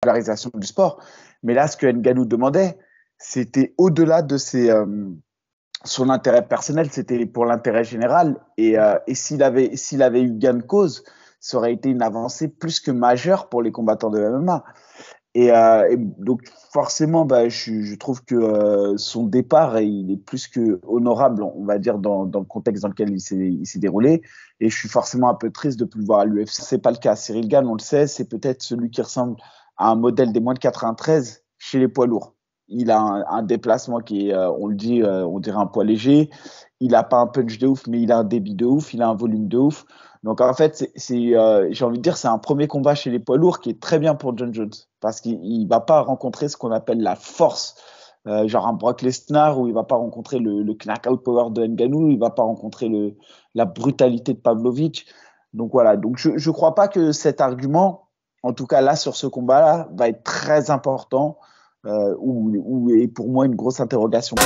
popularisation du sport. Mais là, ce que Ngannou demandait, c'était au-delà de son intérêt personnel, c'était pour l'intérêt général. Et s'il avait eu gain de cause, ça aurait été une avancée plus que majeure pour les combattants de MMA. Et donc forcément, je trouve que son départ, il est plus que honorable, on va dire, dans le contexte dans lequel il s'est déroulé. Et je suis forcément un peu triste de ne plus le voir à l'UFC. C'est pas le cas. Cyril Gane, on le sait, c'est peut-être celui qui ressemble à un modèle des moins de 93 chez les poids lourds. Il a un déplacement qui est, on le dit, on dirait un poids léger. Il n'a pas un punch de ouf, mais il a un débit de ouf, il a un volume de ouf. Donc en fait, j'ai envie de dire, c'est un premier combat chez les poids lourds qui est très bien pour John Jones parce qu'il ne va pas rencontrer ce qu'on appelle la force, genre un Brock Lesnar, où il ne va pas rencontrer le knockout power de Ngannou, il ne va pas rencontrer la brutalité de Pavlovich. Donc voilà, donc je ne crois pas que cet argument, en tout cas là sur ce combat-là, va être très important ou est pour moi une grosse interrogation.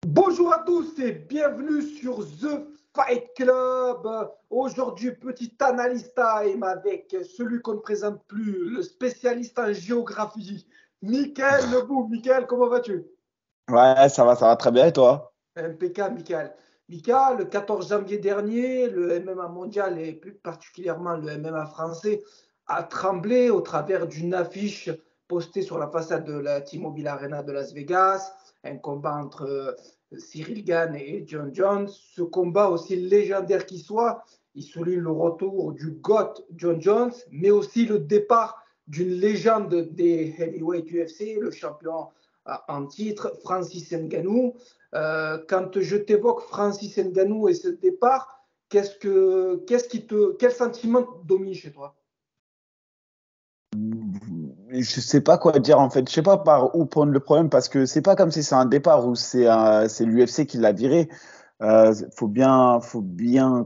Bonjour à tous et bienvenue sur The Fight Club. Aujourd'hui, petite analyse time avec celui qu'on ne présente plus, le spécialiste en géographie, Mickaël Lebou. Mickaël, comment vas-tu? Ouais, ça va très bien et toi? Impeccable, Mickaël. Mickaël, le 14 janvier dernier, le MMA mondial et plus particulièrement le MMA français a tremblé au travers d'une affiche postée sur la façade de la T-Mobile Arena de Las Vegas, un combat entre Cyril Gane et John Jones. Ce combat, aussi légendaire qu'il soit, il souligne le retour du GOAT John Jones, mais aussi le départ d'une légende des heavyweight UFC, le champion en titre, Francis Ngannou. Quand je t'évoque Francis Ngannou et ce départ, quel sentiment domine chez toi? Je sais pas quoi dire en fait. Je sais pas par où prendre le problème parce que c'est pas comme si c'est un départ ou c'est l'UFC qui l'a viré. Faut bien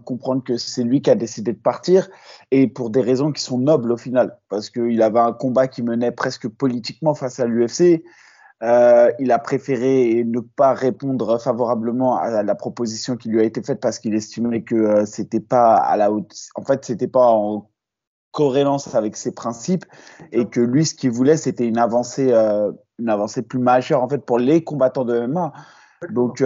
comprendre que c'est lui qui a décidé de partir et pour des raisons qui sont nobles au final parce qu'il avait un combat qui menait presque politiquement face à l'UFC. Il a préféré ne pas répondre favorablement à la proposition qui lui a été faite parce qu'il estimait que c'était pas à la haute. En fait, c'était pas en corrélance avec ses principes et que lui, ce qu'il voulait, c'était une avancée plus majeure en fait pour les combattants de MMA. Donc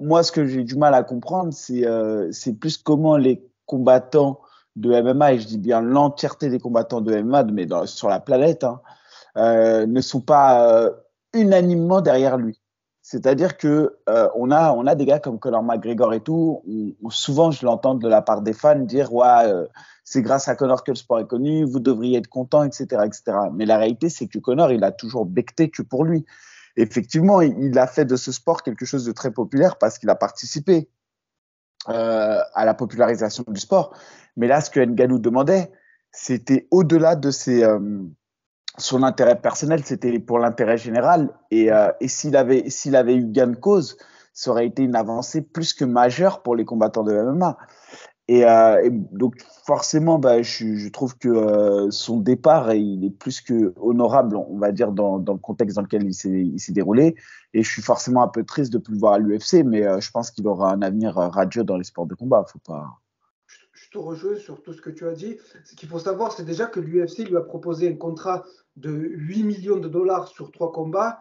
moi, ce que j'ai du mal à comprendre, c'est plus comment les combattants de MMA, et je dis bien l'entièreté des combattants de MMA, mais sur la planète, hein, ne sont pas unanimement derrière lui. C'est-à-dire que on a des gars comme Conor McGregor et tout. Souvent, je l'entends de la part des fans dire ouais, c'est grâce à Conor que le sport est connu. Vous devriez être content, etc., etc. Mais la réalité, c'est que Conor, il a toujours becté que pour lui. Effectivement, il a fait de ce sport quelque chose de très populaire parce qu'il a participé à la popularisation du sport. Mais là, ce que Ngannou demandait, c'était au-delà de son intérêt personnel, c'était pour l'intérêt général. Et s'il avait eu gain de cause, ça aurait été une avancée plus que majeure pour les combattants de MMA. Et donc forcément, je trouve que son départ, il est plus que honorable, on va dire, dans le contexte dans lequel il s'est déroulé. Et je suis forcément un peu triste de ne plus le voir à l'UFC, mais je pense qu'il aura un avenir radieux dans les sports de combat. Faut pas. Je te rejoins sur tout ce que tu as dit. Ce qu'il faut savoir, c'est déjà que l'UFC lui a proposé un contrat de 8 millions de dollars sur 3 combats.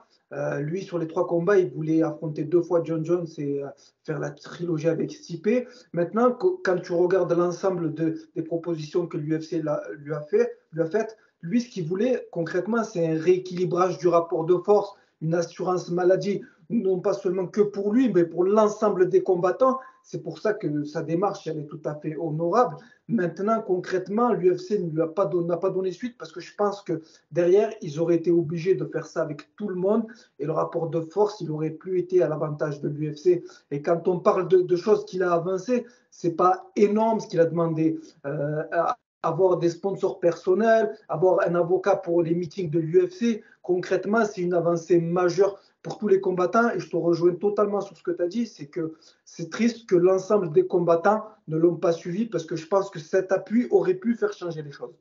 Lui, sur les 3 combats, il voulait affronter 2 fois John Jones et faire la trilogie avec Stipe. Maintenant, quand tu regardes l'ensemble des propositions que l'UFC lui a faites, lui, ce qu'il voulait concrètement, c'est un rééquilibrage du rapport de force, une assurance maladie, non pas seulement que pour lui, mais pour l'ensemble des combattants. C'est pour ça que sa démarche, elle est tout à fait honorable. Maintenant, concrètement, l'UFC n'a pas donné suite parce que je pense que derrière, ils auraient été obligés de faire ça avec tout le monde et le rapport de force, il aurait plus été à l'avantage de l'UFC. Et quand on parle de choses qu'il a avancées, c'est pas énorme ce qu'il a demandé. Avoir des sponsors personnels, avoir un avocat pour les meetings de l'UFC, concrètement, c'est une avancée majeure pour tous les combattants. Et je te rejoins totalement sur ce que tu as dit, c'est que c'est triste que l'ensemble des combattants ne l'ont pas suivi parce que je pense que cet appui aurait pu faire changer les choses.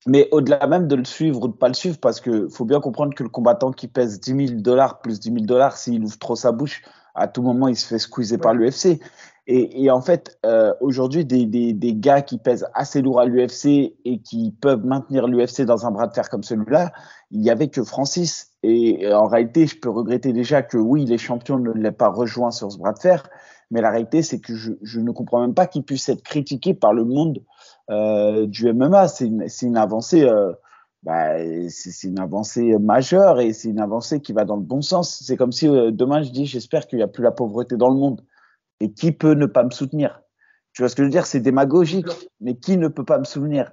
Mais au-delà même de le suivre ou de ne pas le suivre, parce qu'il faut bien comprendre que le combattant qui pèse $10 000 plus $10 000, s'il ouvre trop sa bouche, à tout moment, il se fait squeezer par Ouais. l'UFC. Et en fait, aujourd'hui, des gars qui pèsent assez lourd à l'UFC et qui peuvent maintenir l'UFC dans un bras de fer comme celui-là, il n'y avait que Francis. Et en réalité, je peux regretter déjà que oui, les champions ne l'aient pas rejoint sur ce bras de fer. Mais la réalité, c'est que je ne comprends même pas qu'il puisse être critiqué par le monde du MMA. C'est une avancée. Bah, c'est une avancée majeure et c'est une avancée qui va dans le bon sens. C'est comme si demain je dis j'espère qu'il n'y a plus la pauvreté dans le monde. Et qui peut ne pas me soutenir? Tu vois ce que je veux dire? C'est démagogique, mais qui ne peut pas me soutenir?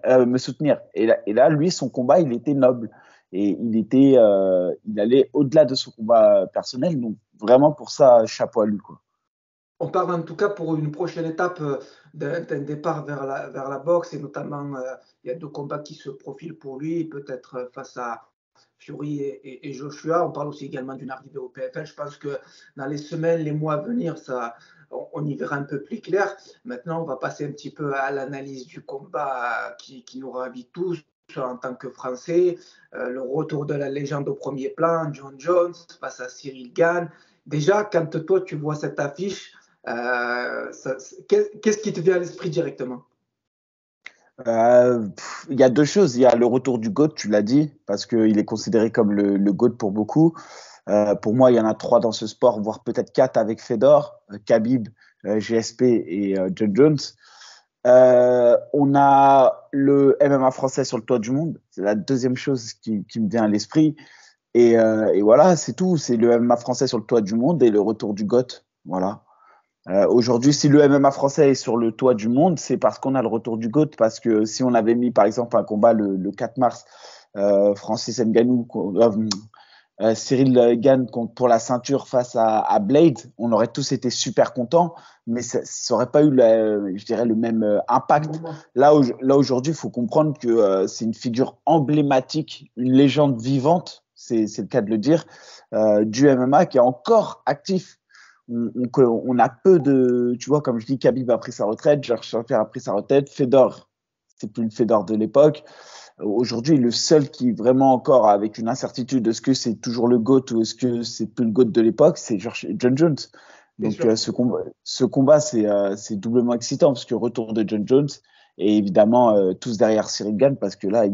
Et là, lui, son combat, il était noble. Et il allait au-delà de son combat personnel. Donc, vraiment, pour ça, chapeau à lui, quoi. On parle en tout cas pour une prochaine étape d'un départ vers la boxe et notamment il y a deux combats qui se profilent pour lui, peut-être face à Fury et Joshua. On parle aussi également d'une arrivée au PFL. Je pense que dans les semaines, les mois à venir, on y verra un peu plus clair. Maintenant, on va passer un petit peu à l'analyse du combat qui nous ravit tous en tant que Français. Le retour de la légende au premier plan, John Jones face à Cyril Gane. Déjà, quand toi tu vois cette affiche, qu'est-ce qui te vient à l'esprit directement? Il y a deux choses. Il y a le retour du GOAT, tu l'as dit, parce qu'il est considéré comme le GOAT pour beaucoup. Pour moi, il y en a trois dans ce sport, voire peut-être quatre avec Fedor, Khabib, GSP et John Jones. On a le MMA français sur le toit du monde. C'est la deuxième chose qui me vient à l'esprit. Et voilà, c'est tout. C'est le MMA français sur le toit du monde et le retour du GOAT. Voilà. Aujourd'hui, si le MMA français est sur le toit du monde, c'est parce qu'on a le retour du GOAT. Parce que si on avait mis, par exemple, un combat le 4 mars, Francis Ngannou, Cyril Gane pour la ceinture face à Blade, on aurait tous été super contents, mais ça n'aurait pas eu, je dirais, le même impact. Là aujourd'hui, il faut comprendre que c'est une figure emblématique, une légende vivante, c'est le cas de le dire, du MMA qui est encore actif. On a peu de, tu vois, comme je dis, Khabib a pris sa retraite, Georges Saint-Pierre a pris sa retraite, Fedor, c'est plus le Fedor de l'époque. Aujourd'hui, le seul qui est vraiment encore avec une incertitude, est-ce que c'est toujours le GOAT ou est-ce que c'est plus le GOAT de l'époque, c'est John Jones. Donc ce combat c'est doublement excitant parce que retour de John Jones et évidemment tous derrière Cyril Gane parce que là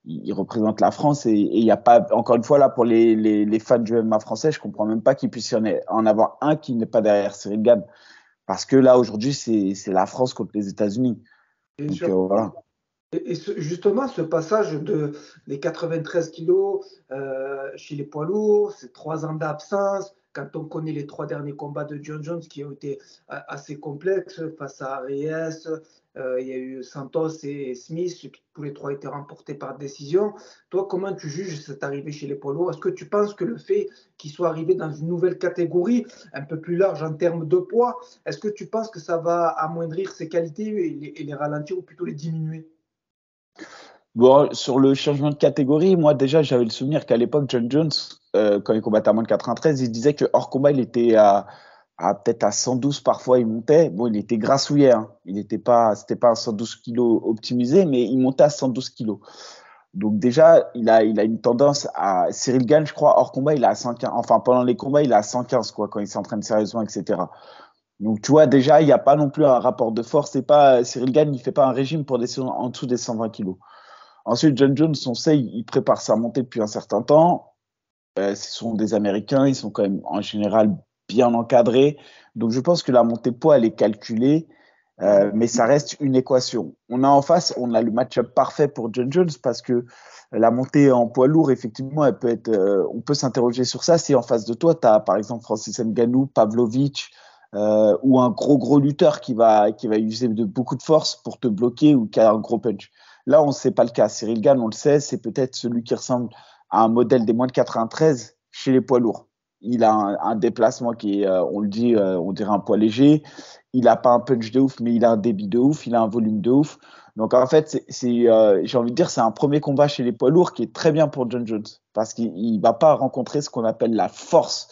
il représente la France et il n'y a pas, encore une fois là pour les fans du MMA français, je comprends même pas qu'il puisse y en avoir un qui n'est pas derrière Cyril Gane parce que là aujourd'hui c'est la France contre les États-Unis. Bien Donc sûr. voilà. Et justement, ce passage des 93 kilos chez les poids lourds, ces 3 ans d'absence, quand on connaît les 3 derniers combats de John Jones qui ont été assez complexes face à Reyes, il y a eu Santos et Smith, tous les trois étaient remportés par décision. Toi, comment tu juges cette arrivée chez les poids lourds? Est-ce que tu penses que le fait qu'il soit arrivé dans une nouvelle catégorie, un peu plus large en termes de poids, est-ce que tu penses que ça va amoindrir ses qualités et les ralentir ou plutôt les diminuer? Bon, sur le changement de catégorie, moi déjà j'avais le souvenir qu'à l'époque John Jones, quand il combattait à moins de 93, il disait que hors combat il était à peut-être à 112 parfois il montait. Bon, il était grassouillet, hein. C'était pas un 112 kilos optimisé, mais il montait à 112 kilos. Donc déjà il a une tendance à Cyril Gane, je crois, hors combat il est à 115. Enfin pendant les combats il est à 115 quoi quand il s'entraîne sérieusement, etc. Donc tu vois déjà il n'y a pas non plus un rapport de force. C'est pas Cyril Gane, il fait pas un régime pour descendre en dessous des 120 kilos. Ensuite, John Jones, on sait, il prépare sa montée depuis un certain temps. Ce sont des Américains, ils sont quand même en général bien encadrés. Donc, je pense que la montée de poids, elle est calculée, mais ça reste une équation. On a en face, on a le match-up parfait pour John Jones parce que la montée en poids lourd, effectivement, elle peut être, on peut s'interroger sur ça. Si en face de toi, tu as par exemple Francis Ngannou, Pavlovich, ou un gros lutteur qui va user de beaucoup de force pour te bloquer ou qui a un gros punch. Là, on ne sait pas le cas. Cyril Gane, on le sait, c'est peut-être celui qui ressemble à un modèle des moins de 93 chez les poids lourds. Il a un déplacement qui est, on le dit, on dirait un poids léger. Il n'a pas un punch de ouf, mais il a un débit de ouf, il a un volume de ouf. Donc en fait, j'ai envie de dire, c'est un premier combat chez les poids lourds qui est très bien pour John Jones parce qu'il ne va pas rencontrer ce qu'on appelle la force,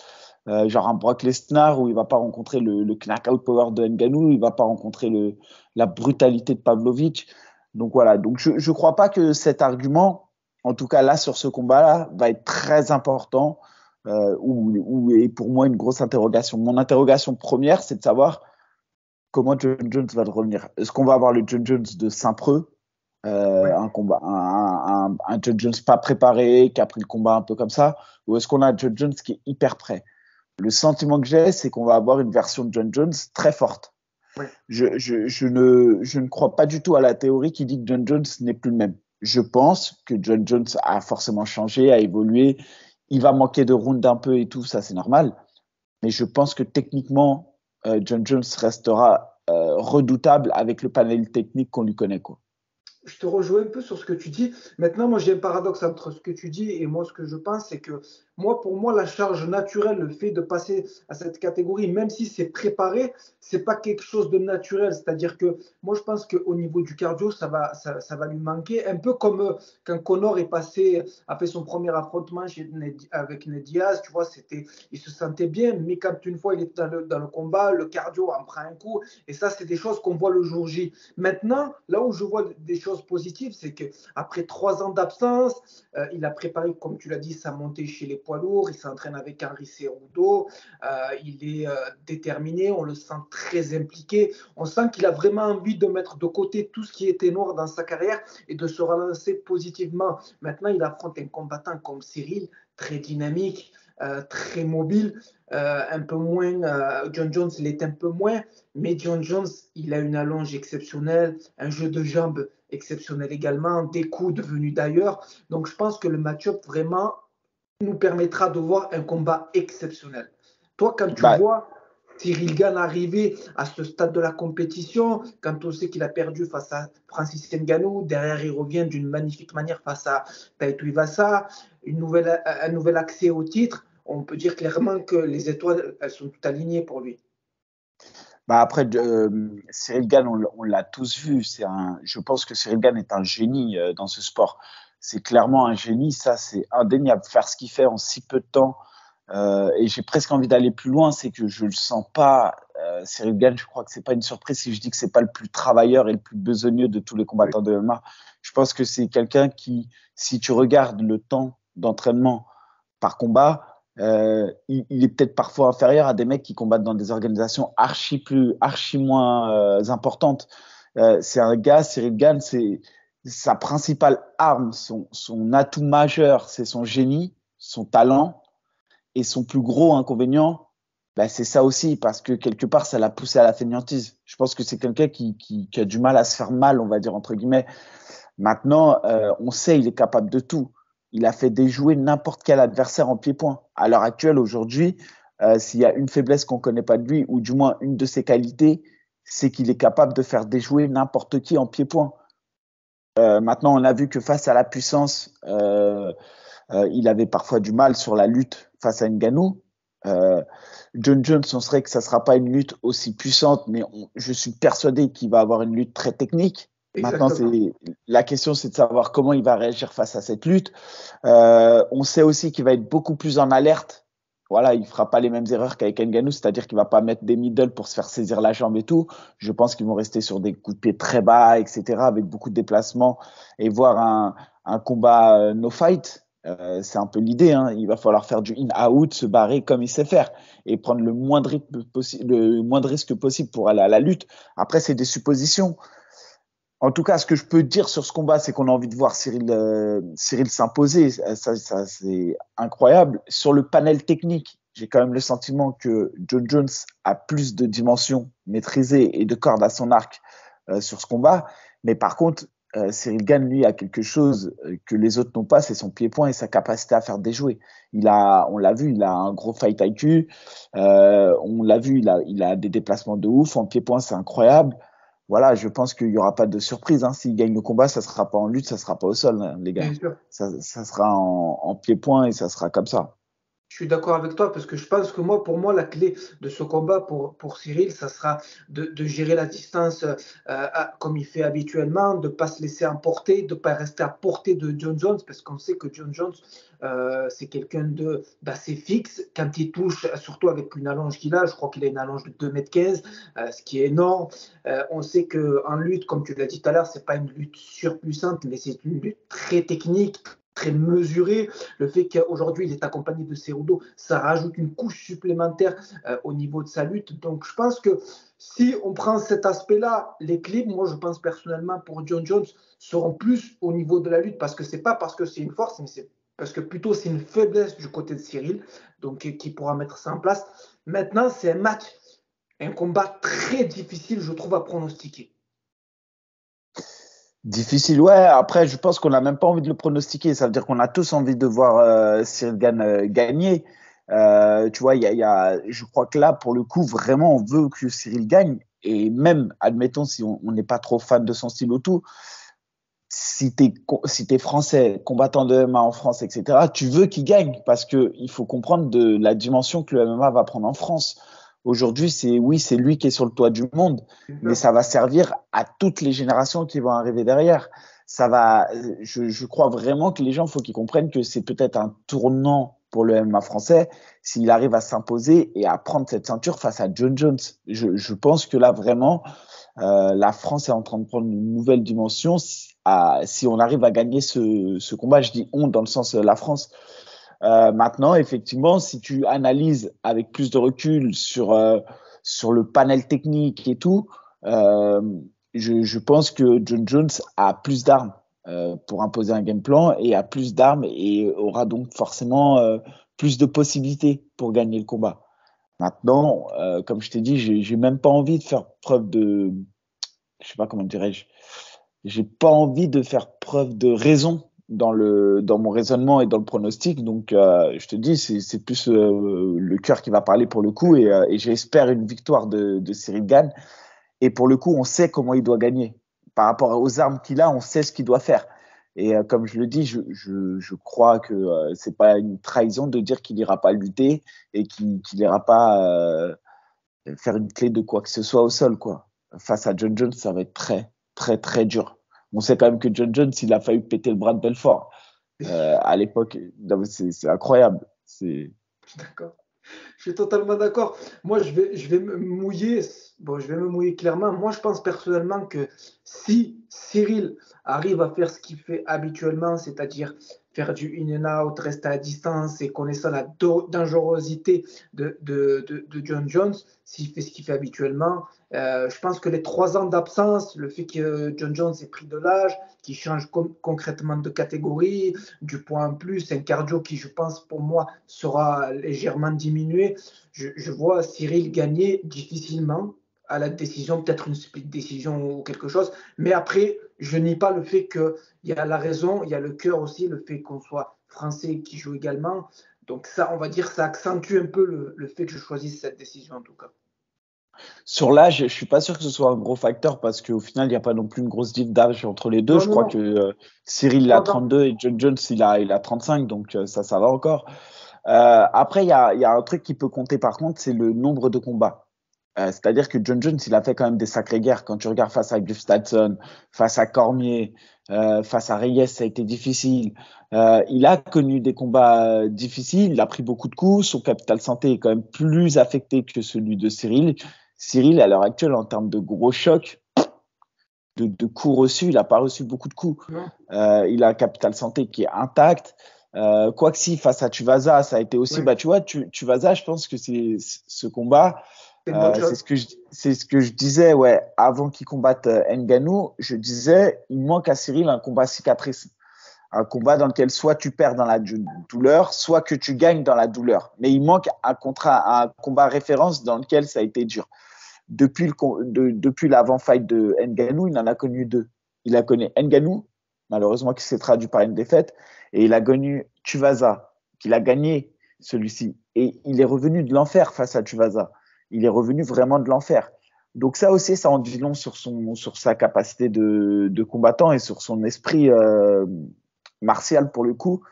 genre un Brock Lesnar où il ne va pas rencontrer le knockout power de Ngannou, il ne va pas rencontrer la brutalité de Pavlovich. Donc voilà, donc je ne crois pas que cet argument, en tout cas là sur ce combat-là, va être très important où est pour moi une grosse interrogation. Mon interrogation première, c'est de savoir comment John Jones va revenir. Est-ce qu'on va avoir le John Jones de Saint-Preux, Ouais. un John Jones pas préparé, qui a pris le combat un peu comme ça, ou est-ce qu'on a un John Jones qui est hyper prêt? Le sentiment que j'ai, c'est qu'on va avoir une version de John Jones très forte. Ouais. Je ne crois pas du tout à la théorie qui dit que John Jones n'est plus le même. Je pense que John Jones a forcément changé, a évolué. Il va manquer de rounds un peu et tout, ça c'est normal. Mais je pense que techniquement, John Jones restera redoutable avec le panel technique qu'on lui connaît, quoi. Je te rejoins un peu sur ce que tu dis. Maintenant, moi, j'ai un paradoxe entre ce que tu dis et moi, ce que je pense, c'est que moi, pour moi, la charge naturelle, le fait de passer à cette catégorie, même si c'est préparé, c'est pas quelque chose de naturel. C'est-à-dire que moi, je pense qu'au niveau du cardio, ça va lui manquer. Un peu comme quand Conor est passé, a fait son premier affrontement avec Ned Diaz, tu vois, il se sentait bien, mais quand une fois il est dans le combat, le cardio en prend un coup. Et ça, c'est des choses qu'on voit le jour J. Maintenant, là où je vois des choses positives, c'est qu'après 3 ans d'absence, il a préparé, comme tu l'as dit, sa montée chez les poids lourds. Il s'entraîne avec Henri Cejudo. Il est déterminé. On le sent très impliqué. On sent qu'il a vraiment envie de mettre de côté tout ce qui était noir dans sa carrière et de se relancer positivement. Maintenant, il affronte un combattant comme Cyril, très dynamique, très mobile. Un peu moins, John Jones l'est un peu moins, mais John Jones, il a une allonge exceptionnelle, un jeu de jambes exceptionnel également, des coups devenus d'ailleurs. Donc je pense que le match-up vraiment nous permettra de voir un combat exceptionnel. Toi, quand tu Bah, vois Cyril Gane arriver à ce stade de la compétition, quand on sait qu'il a perdu face à Francis Ngannou, derrière il revient d'une magnifique manière face à Taito Ivasa, un nouvel accès au titre, on peut dire clairement que les étoiles, elles sont toutes alignées pour lui. après, Cyril Gane, on l'a tous vu. Je pense que Cyril Gane est un génie dans ce sport. C'est clairement un génie, ça c'est indéniable. Faire ce qu'il fait en si peu de temps, et j'ai presque envie d'aller plus loin, c'est que je le sens pas. Cyril Gane, je crois que c'est pas une surprise si je dis que c'est pas le plus travailleur et le plus besogneux de tous les Oui. combattants de MMA. Je pense que c'est quelqu'un qui, si tu regardes le temps d'entraînement par combat, il est peut-être parfois inférieur à des mecs qui combattent dans des organisations archi moins importantes. C'est un gars, Cyril Gane, c'est sa principale arme, son atout majeur, c'est son génie, son talent. Et son plus gros inconvénient, bah, c'est ça aussi, parce que quelque part, ça l'a poussé à la fainéantise. Je pense que c'est quelqu'un qui a du mal à se faire mal, on va dire, entre guillemets. Maintenant, on sait, il est capable de tout. Il a fait déjouer n'importe quel adversaire en pied-point. À l'heure actuelle, aujourd'hui, s'il y a une faiblesse qu'on ne connaît pas de lui, ou du moins une de ses qualités, c'est qu'il est capable de faire déjouer n'importe qui en pied-point. Maintenant, on a vu que face à la puissance, il avait parfois du mal sur la lutte face à Ngannou. Euh, John Jones, on serait que ça ne sera pas une lutte aussi puissante, mais je suis persuadé qu'il va avoir une lutte très technique. Maintenant, Exactement. la question, c'est de savoir comment il va réagir face à cette lutte. On sait aussi qu'il va être beaucoup plus en alerte. Voilà, il ne fera pas les mêmes erreurs qu'avec Ngannou, c'est-à-dire qu'il ne va pas mettre des middle pour se faire saisir la jambe et tout. Je pense qu'ils vont rester sur des coups de pied très bas, etc., avec beaucoup de déplacements et voir un combat no fight. C'est un peu l'idée. Hein. Il va falloir faire du in-out, se barrer comme il sait faire et prendre le moindre risque possible pour aller à la lutte. Après, c'est des suppositions. En tout cas, ce que je peux dire sur ce combat, c'est qu'on a envie de voir Cyril s'imposer. Ça, c'est incroyable. Sur le panel technique, j'ai quand même le sentiment que John Jones a plus de dimensions maîtrisées et de cordes à son arc sur ce combat. Mais par contre, Cyril Gane, lui, a quelque chose que les autres n'ont pas, c'est son pied-point et sa capacité à faire déjouer. On l'a vu, il a un gros fight IQ. On l'a vu, il a des déplacements de ouf. En pied-point, c'est incroyable. Voilà, je pense qu'il n'y aura pas de surprise. Hein. S'il gagne le combat, ça ne sera pas en lutte, ça ne sera pas au sol, hein, les gars. Bien sûr. Ça sera en pied-point et ça sera comme ça. Je suis d'accord avec toi parce que je pense que moi, pour moi, la clé de ce combat pour Cyril, ça sera de gérer la distance comme il fait habituellement, de ne pas se laisser emporter, de ne pas rester à portée de John Jones parce qu'on sait que John Jones, c'est quelqu'un d'assez fixe. Quand il touche, surtout avec une allonge qu'il a, je crois qu'il a une allonge de 2,15 m, ce qui est énorme. On sait qu'en lutte, comme tu l'as dit tout à l'heure, ce n'est pas une lutte surpuissante, mais c'est une lutte très technique, très mesuré. Le fait qu'aujourd'hui il est accompagné de Cerudo, ça rajoute une couche supplémentaire au niveau de sa lutte. Donc je pense que si on prend cet aspect-là, les clips, moi je pense personnellement pour John Jones seront plus au niveau de la lutte parce que c'est pas parce que c'est une force, mais c'est parce que plutôt c'est une faiblesse du côté de Cyril, donc qui pourra mettre ça en place. Maintenant, c'est un combat très difficile, je trouve, à pronostiquer. Difficile, ouais. Après, je pense qu'on n'a même pas envie de le pronostiquer. Ça veut dire qu'on a tous envie de voir Cyril Gane gagner. Tu vois, je crois que là, pour le coup, vraiment, on veut que Cyril gagne. Et même, admettons, si on n'est pas trop fan de son style ou tout, si t'es français, combattant de MMA en France, etc., tu veux qu'il gagne parce que il faut comprendre de la dimension que le MMA va prendre en France. Aujourd'hui, c'est lui qui est sur le toit du monde, mais ça va servir à toutes les générations qui vont arriver derrière. Je crois vraiment que les gens, faut qu'ils comprennent que c'est peut-être un tournant pour le MMA français s'il arrive à s'imposer et à prendre cette ceinture face à John Jones. Je pense que là, vraiment, la France est en train de prendre une nouvelle dimension. Si on arrive à gagner ce combat, je dis on dans le sens la France. Maintenant, effectivement, si tu analyses avec plus de recul sur le panel technique et tout, je pense que John Jones a plus d'armes pour imposer un game plan et a plus d'armes et aura donc forcément plus de possibilités pour gagner le combat. Maintenant, comme je t'ai dit, j'ai même pas envie de faire preuve de, je sais pas comment dirais-je, j'ai pas envie de faire preuve de raison dans mon raisonnement et dans le pronostic. Donc, je te dis, c'est plus le cœur qui va parler pour le coup et j'espère une victoire de Cyril Gane. Et pour le coup, on sait comment il doit gagner. Par rapport aux armes qu'il a, on sait ce qu'il doit faire. Et comme je le dis, je crois que c'est pas une trahison de dire qu'il ira pas lutter et qu'il ira pas faire une clé de quoi que ce soit au sol, quoi. Face à John Jones, ça va être très, très, très dur. On sait quand même que John Jones, il a failli péter le bras de Belfort à l'époque. C'est incroyable. D'accord. Je suis totalement d'accord. Moi, je vais me mouiller. Bon, je vais me mouiller clairement. Moi, je pense personnellement que si Cyril arrive à faire ce qu'il fait habituellement, c'est-à-dire faire du in and out, rester à distance et connaissant la dangerosité de John Jones, s'il fait ce qu'il fait habituellement, je pense que les 3 ans d'absence, le fait que John Jones ait pris de l'âge, qu'il change concrètement de catégorie, du poids en plus, un cardio qui, je pense, pour moi, sera légèrement diminué. Je vois Cyril gagner difficilement à la décision, peut-être une split décision ou quelque chose. Mais après, je nie pas le fait qu'il y a la raison, il y a le cœur aussi, le fait qu'on soit français qui joue également. Donc ça, on va dire, ça accentue un peu le fait que je choisisse cette décision en tout cas. Sur l'âge, je suis pas sûr que ce soit un gros facteur parce qu'au final, il n'y a pas non plus une grosse diff d'âge entre les deux. Non, Je non, crois non. que Cyril il a 32 et John Jones il a 35, donc ça va encore. Après, il y a un truc qui peut compter par contre, c'est le nombre de combats. C'est-à-dire que John Jones, il a fait quand même des sacrées guerres. Quand tu regardes face à Gustafsson, face à Cormier, face à Reyes, ça a été difficile. Il a connu des combats difficiles, il a pris beaucoup de coups. Son capital santé est quand même plus affecté que celui de Cyril. Cyril, à l'heure actuelle, en termes de gros chocs, de coups reçus, il n'a pas reçu beaucoup de coups. Il a un capital santé qui est intact. Quoique si, face à Tuivasa, ça a été aussi. Oui. Bah, tu vois, Tuivasa, je pense que c'est ce combat. C'est une bonne C'est chose. ce que je disais, ouais, avant qu'il combatte Ngannou, je disais, il manque à Cyril un combat cicatrice. Un combat dans lequel soit tu perds dans la douleur, soit que tu gagnes dans la douleur. Mais il manque un combat référence dans lequel ça a été dur. Depuis l'avant-fight de Ngannou, il en a connu 2. Il a connu Ngannou, malheureusement qui s'est traduit par une défaite, et il a connu Tuivasa, qu'il a gagné celui-ci. Et il est revenu de l'enfer face à Tuivasa. Il est revenu vraiment de l'enfer. Donc ça aussi, ça en dit long sur sa capacité de combattant et sur son esprit martial pour le coup.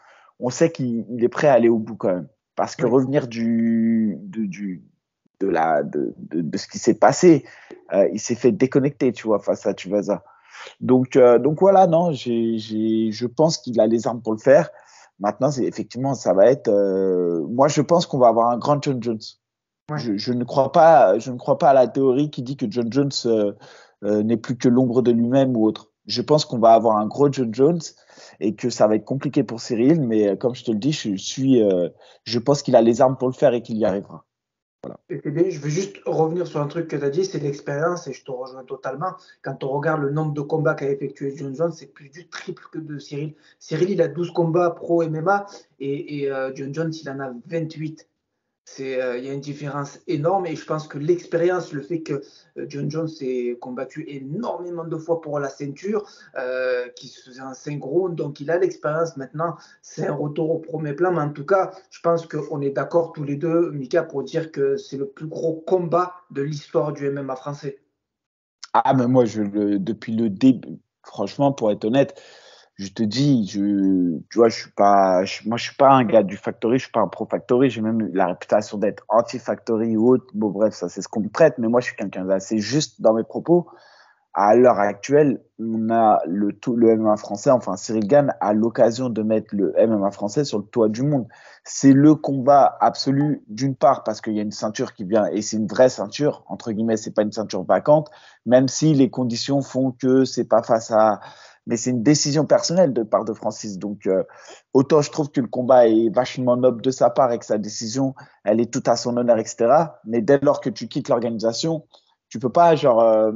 On sait qu'il est prêt à aller au bout quand même. Parce que Oui. revenir de ce qui s'est passé, il s'est fait déconnecter, tu vois, face à Tuivasa. Donc voilà, non, je pense qu'il a les armes pour le faire. Maintenant, effectivement, ça va être. Moi, je pense qu'on va avoir un grand John Jones. Ouais. Je ne crois pas à la théorie qui dit que John Jones n'est plus que l'ombre de lui-même ou autre. Je pense qu'on va avoir un gros John Jones et que ça va être compliqué pour Cyril, mais comme je te le dis, je pense qu'il a les armes pour le faire et qu'il y arrivera. Voilà. Et c'est bien, je veux juste revenir sur un truc que tu as dit, c'est l'expérience, et je te rejoins totalement. Quand on regarde le nombre de combats qu'a effectué John Jones, c'est plus du triple que de Cyril. Cyril, il a 12 combats pro MMA et John Jones, il en a 28. Il y a une différence énorme et je pense que l'expérience, le fait que John Jones s'est combattu énormément de fois pour la ceinture, qui se faisait un 5 rounds, donc il a l'expérience maintenant, c'est un retour au premier plan, mais en tout cas, je pense qu'on est d'accord tous les deux, Mika, pour dire que c'est le plus gros combat de l'histoire du MMA français. Ah, mais moi, depuis le début, franchement, pour être honnête, je te dis, tu vois, moi, je suis pas un gars du Factory, je suis pas un pro Factory, j'ai même la réputation d'être anti-Factory ou autre. Bon, bref, ça, c'est ce qu'on me prête, mais moi, je suis quelqu'un d'assez juste dans mes propos. À l'heure actuelle, on a le MMA français, enfin Cyril Gane a l'occasion de mettre le MMA français sur le toit du monde. C'est le combat absolu, d'une part parce qu'il y a une ceinture qui vient, et c'est une vraie ceinture, entre guillemets, c'est pas une ceinture vacante, même si les conditions font que c'est pas face à... Mais c'est une décision personnelle de part de Francis. Donc, autant je trouve que le combat est vachement noble de sa part et que sa décision, elle est toute à son honneur, etc. Mais dès lors que tu quittes l'organisation, tu peux pas, genre...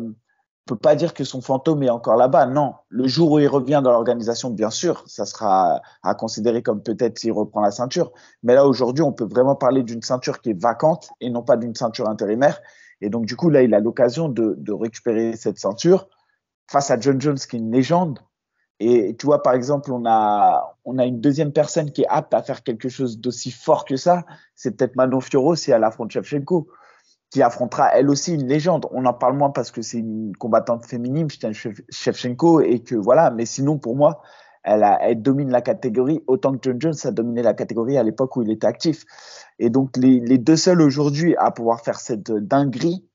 peut pas dire que son fantôme est encore là-bas. Non, le jour où il revient dans l'organisation, bien sûr, ça sera à considérer comme peut-être s'il reprend la ceinture. Mais là, aujourd'hui, on peut vraiment parler d'une ceinture qui est vacante et non pas d'une ceinture intérimaire. Et donc, du coup, là, il a l'occasion de récupérer cette ceinture face à John Jones, qui est une légende. Et tu vois, par exemple, on a une deuxième personne qui est apte à faire quelque chose d'aussi fort que ça. C'est peut-être Manon Fiorot si elle affronte Shevchenko, qui affrontera elle aussi une légende. On en parle moins parce que c'est une combattante féminine, Shevchenko, et que voilà. Mais sinon, pour moi, elle domine la catégorie autant que John Jones a dominé la catégorie à l'époque où il était actif. Et donc, les deux seuls aujourd'hui à pouvoir faire cette dinguerie,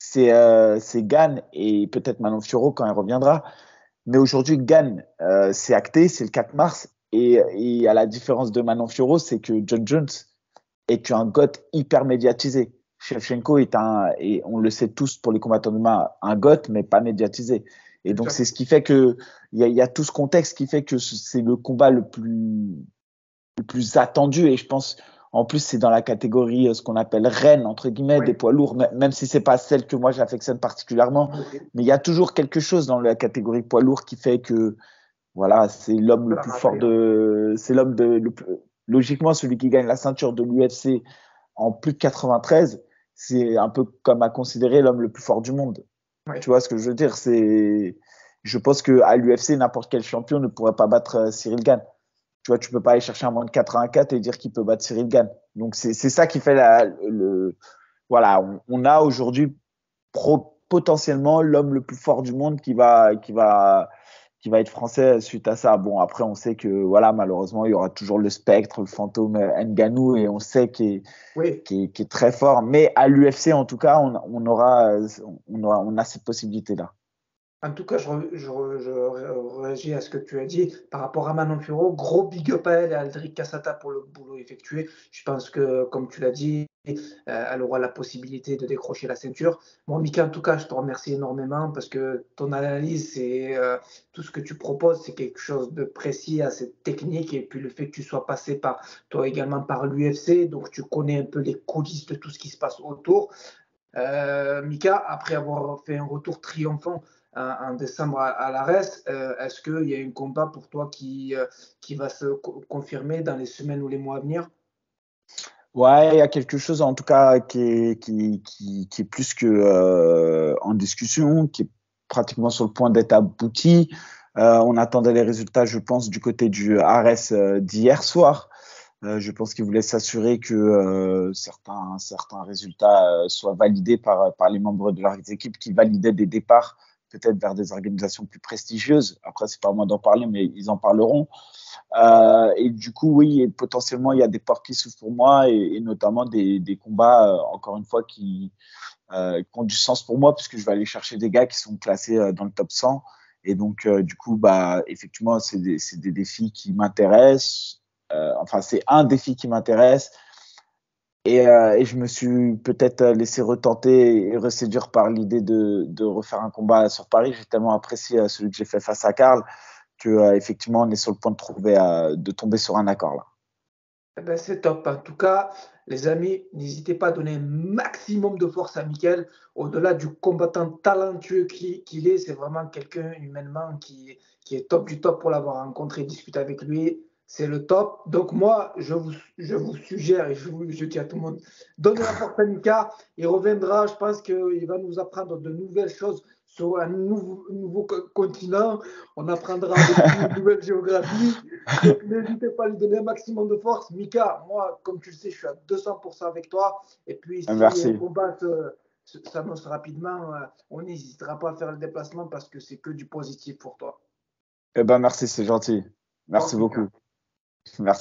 c'est Gane et peut-être Manon Fiorot quand elle reviendra. Mais aujourd'hui, Gane, c'est acté, c'est le 4 mars. Et à la différence de Manon Fiorot, c'est que John Jones est un goth hyper médiatisé. Shevchenko et on le sait tous pour les combattants d'humains, un goth, mais pas médiatisé. Et donc, c'est ce qui fait que, il y a tout ce contexte qui fait que c'est le combat le plus attendu. Et je pense, en plus, c'est dans la catégorie, ce qu'on appelle reine, entre guillemets, des poids lourds, même si c'est pas celle que moi j'affectionne particulièrement. Mais il y a toujours quelque chose dans la catégorie poids lourd qui fait que, voilà, c'est l'homme le plus fort c'est logiquement, celui qui gagne la ceinture de l'UFC en plus de 93, c'est un peu comme à considérer l'homme le plus fort du monde. Ouais. Tu vois ce que je veux dire? Je pense qu'à l'UFC, n'importe quel champion ne pourrait pas battre Cyril Gane. Tu vois, tu peux pas aller chercher un moins de 84 et dire qu'il peut battre Cyril Gane. Donc, c'est ça qui fait voilà, on a aujourd'hui potentiellement l'homme le plus fort du monde qui va être français suite à ça. Bon, après, on sait que, voilà, malheureusement, il y aura toujours le spectre, le fantôme Ngannou, et on sait qu'il est très fort. Mais à l'UFC, en tout cas, on a cette possibilité-là. En tout cas, je réagis à ce que tu as dit par rapport à Manon Fiorot. Gros big up à elle et à Aldric Cassata pour le boulot effectué. Je pense que, comme tu l'as dit, elle aura la possibilité de décrocher la ceinture. Bon, Mika, en tout cas, je te remercie énormément parce que ton analyse et tout ce que tu proposes, c'est quelque chose de précis, assez technique. Et puis le fait que tu sois passé toi également par l'UFC, donc tu connais un peu les coulisses de tout ce qui se passe autour. Mika, après avoir fait un retour triomphant en décembre à l'ARES, est-ce qu'il y a un combat pour toi qui va se confirmer dans les semaines ou les mois à venir? Ouais, il y a quelque chose en tout cas qui est plus que en discussion, qui est pratiquement sur le point d'être abouti. On attendait les résultats, je pense, du côté du ARES d'hier soir. Je pense qu'ils voulaient s'assurer que certains résultats soient validés par les membres de leurs équipes qui validaient des départs peut-être vers des organisations plus prestigieuses. Après, c'est pas à moi d'en parler, mais ils en parleront. Et du coup, oui, potentiellement, il y a des portes qui s'ouvrent pour moi et notamment des combats, encore une fois, qui ont du sens pour moi puisque je vais aller chercher des gars qui sont classés dans le top 100. Et donc, du coup, bah, effectivement, c'est des défis qui m'intéressent. Enfin, c'est un défi qui m'intéresse. Et je me suis peut-être laissé retenter et reséduire par l'idée de refaire un combat sur Paris. J'ai tellement apprécié celui que j'ai fait face à Karl que effectivement on est sur le point de tomber sur un accord là. Eh ben, c'est top. En tout cas, les amis, n'hésitez pas à donner un maximum de force à Mickaël. Au-delà du combattant talentueux qu'il est, c'est vraiment quelqu'un humainement qui est top du top pour l'avoir rencontré, discuter avec lui. C'est le top. Donc moi, je vous suggère et je dis à tout le monde, donnez la force à Mika. Il reviendra. Je pense qu'il va nous apprendre de nouvelles choses sur un nouveau continent. On apprendra avec lui une nouvelle géographie. Donc, n'hésitez pas à lui donner un maximum de force. Mika, moi, comme tu le sais, je suis à 200% avec toi. Et puis, si un Merci. combat s'annonce rapidement, on n'hésitera pas à faire le déplacement parce que c'est que du positif pour toi. Eh ben merci, c'est gentil. Merci Force, Mika. beaucoup. Merci.